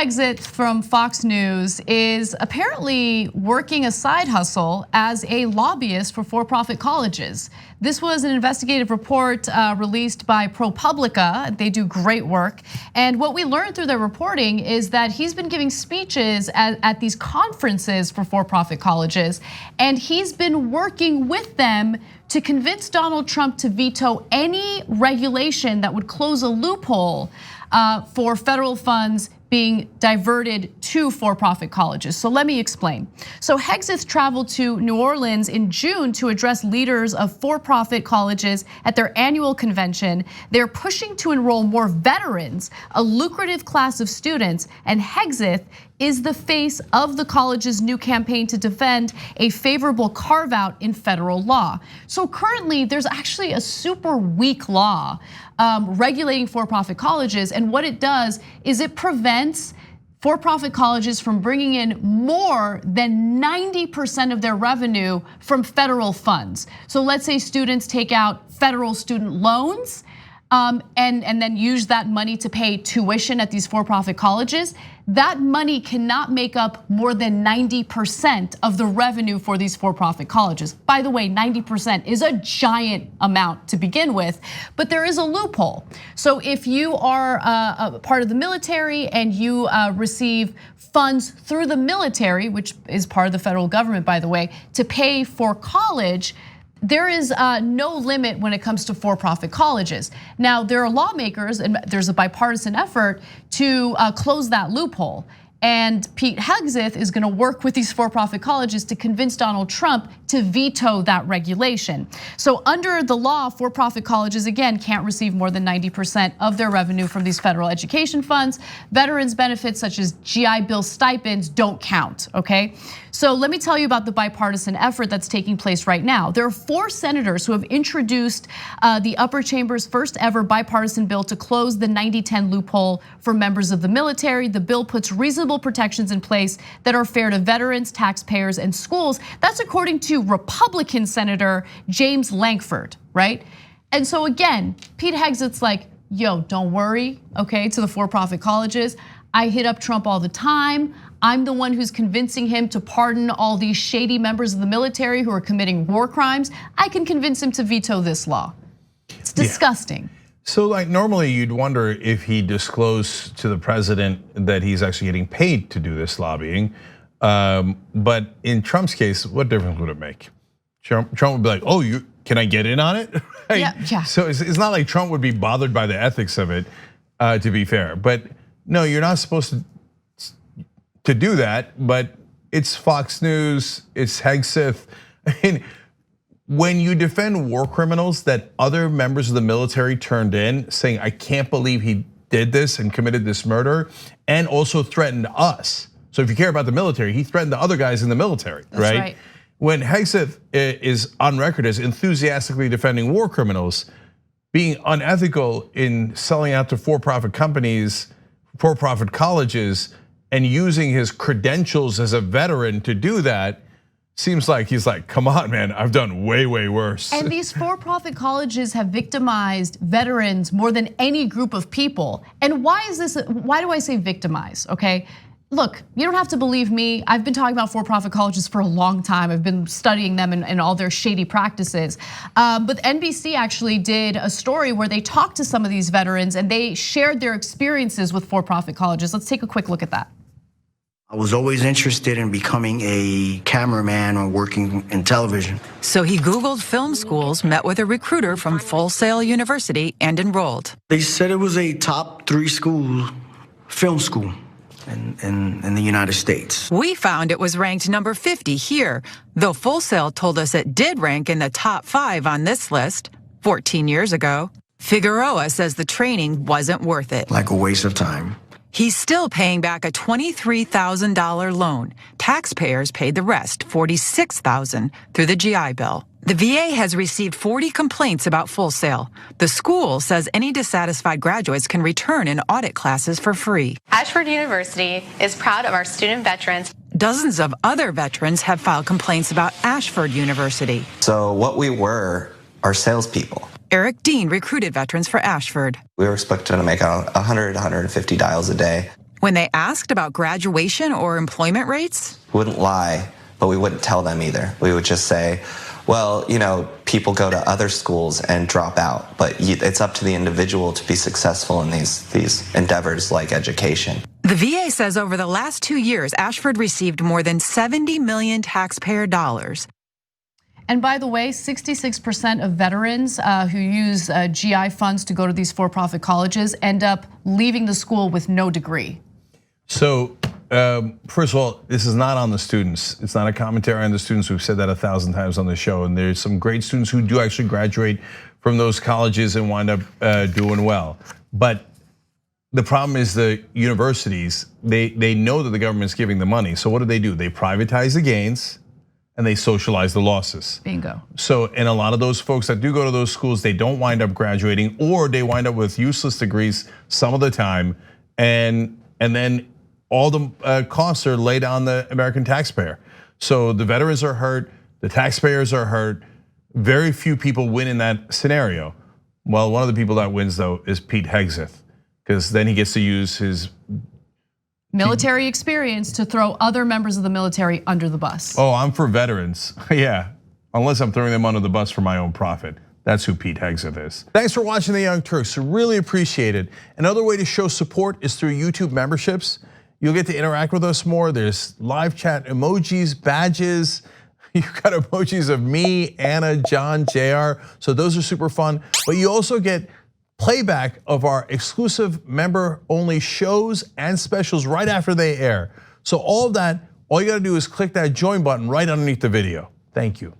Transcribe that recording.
Hegseth from Fox News is apparently working a side hustle as a lobbyist for-profit colleges. This was an investigative report released by ProPublica. They do great work. And what we learned through their reporting is that he's been giving speeches at these conferences for-profit colleges, and he's been working with them to convince Donald Trump to veto any regulation that would close a loophole for federal funds being diverted to for-profit colleges. So let me explain. So Hegseth traveled to New Orleans in June to address leaders of for-profit colleges at their annual convention. They're pushing to enroll more veterans, a lucrative class of students, and Hegseth is the face of the college's new campaign to defend a favorable carve-out in federal law. So currently, there's actually a super weak law regulating for-profit colleges, and what it does is it prevents for-profit colleges from bringing in more than 90% of their revenue from federal funds. So let's say students take out federal student loans and then use that money to pay tuition at these for-profit colleges. That money cannot make up more than 90% of the revenue for these for-profit colleges. By the way, 90% is a giant amount to begin with, but there is a loophole. So if you are a part of the military and you receive funds through the military, which is part of the federal government, by the way, to pay for college, there is no limit when it comes to for-profit colleges. Now, there are lawmakers, and there's a bipartisan effort to close that loophole. And Pete Hegseth is gonna work with these for-profit colleges to convince Donald Trump to veto that regulation. So under the law, for-profit colleges, again, can't receive more than 90% of their revenue from these federal education funds. Veterans benefits such as GI Bill stipends don't count, okay? So let me tell you about the bipartisan effort that's taking place right now. There are 4 senators who have introduced the upper chamber's first ever bipartisan bill to close the 90-10 loophole for members of the military. The bill puts reasonable protections in place that are fair to veterans, taxpayers, and schools. That's according to Republican Senator James Lankford, right? And so again, Pete Hegseth's like, yo, don't worry, okay, to the for-profit colleges. I hit up Trump all the time. I'm the one who's convincing him to pardon all these shady members of the military who are committing war crimes. I can convince him to veto this law. It's disgusting. Yeah. So like normally you'd wonder if he disclosed to the president that he's actually getting paid to do this lobbying. But in Trump's case, what difference would it make? Trump would be like, oh, can I get in on it? Right? Yeah. So it's not like Trump would be bothered by the ethics of it, to be fair. But no, you're not supposed to do that, but it's Fox News, it's Hegseth. I mean, when you defend war criminals that other members of the military turned in, saying, I can't believe he did this and committed this murder, and also threatened us. So if you care about the military, he threatened the other guys in the military, right? When Hegseth is on record as enthusiastically defending war criminals, being unethical in selling out to for-profit companies, for-profit colleges, and using his credentials as a veteran to do that, seems like he's like, come on, man, I've done way, way worse. And these for-profit colleges have victimized veterans more than any group of people. And why is this? Why do I say victimize, okay? Look, you don't have to believe me. I've been talking about for-profit colleges for a long time. I've been studying them and all their shady practices. But NBC actually did a story where they talked to some of these veterans and they shared their experiences with for-profit colleges. Let's take a quick look at that. I was always interested in becoming a cameraman or working in television. So he Googled film schools, met with a recruiter from Full Sail University, and enrolled. They said it was a top 3 school, film school in the United States. We found it was ranked number 50 here, though Full Sail told us it did rank in the top 5 on this list 14 years ago. Figueroa says the training wasn't worth it. Like a waste of time. He's still paying back a $23,000 loan. Taxpayers paid the rest, $46,000, through the GI Bill. The VA has received 40 complaints about Full Sail. The school says any dissatisfied graduates can return in audit classes for free. Ashford University is proud of our student veterans. Dozens of other veterans have filed complaints about Ashford University. So what we were are salespeople. Eric Dean recruited veterans for Ashford. We were expected to make 100, 150 dials a day. When they asked about graduation or employment rates, We wouldn't lie, but we wouldn't tell them either. We would just say, well, people go to other schools and drop out, but it's up to the individual to be successful in these endeavors like education. the VA says over the last 2 years, Ashford received more than 70 million taxpayer dollars. And by the way, 66% of veterans who use GI funds to go to these for-profit colleges end up leaving the school with no degree. So, first of all, this is not on the students. It's not a commentary on the students. We've said that 1,000 times on the show. And there's some great students who do actually graduate from those colleges and wind up doing well. But the problem is the universities, they know that the government's giving the money. So what do? They privatize the gains and they socialize the losses. Bingo. So, and a lot of those folks that do go to those schools, they don't wind up graduating, or they wind up with useless degrees some of the time. And then all the costs are laid on the American taxpayer. So the veterans are hurt, the taxpayers are hurt. Very few people win in that scenario. Well, one of the people that wins though is Pete Hegseth, because then he gets to use his military experience to throw other members of the military under the bus. Oh, I'm for veterans. Yeah, unless I'm throwing them under the bus for my own profit. That's who Pete Hegseth is. Thanks for watching The Young Turks, really appreciate it. Another way to show support is through YouTube memberships. You'll get to interact with us more. There's live chat emojis, badges. You've got emojis of me, Anna, John, JR. So those are super fun. But you also get playback of our exclusive member-only shows and specials right after they air. So all of that, all you gotta do is click that join button right underneath the video. Thank you.